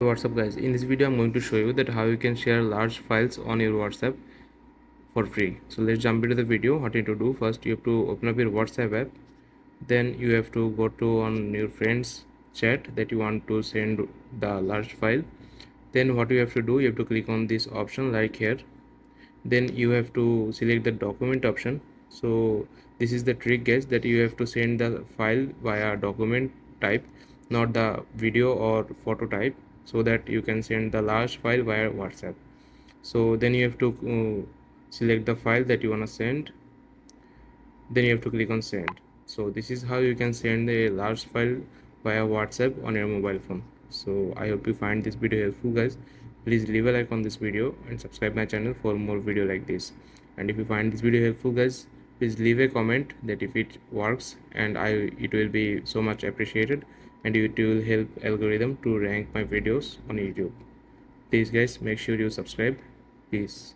What's up guys, in this video I'm going to show you that how you can share large files on your WhatsApp for free. So let's jump into the video. What you need to do, first you have to open up your WhatsApp app, then you have to go to on your friends chat that you want to send the large file. Then what you have to do, you have to click on this option like here, then you have to select the document option. So this is the trick guys, that you have to send the file via document type, not the video or photo type, so that you can send the large file via WhatsApp. So then you have to select the file that you want to send, then you have to click on send. So this is how you can send a large file via WhatsApp on your mobile phone. So I hope you find this video helpful guys. Please leave a like on this video and subscribe my channel for more video like this. And if you find this video helpful guys, please leave a comment that if it works, and it will be so much appreciated, and it will help algorithm to rank my videos on YouTube. Please guys, make sure you subscribe. Peace.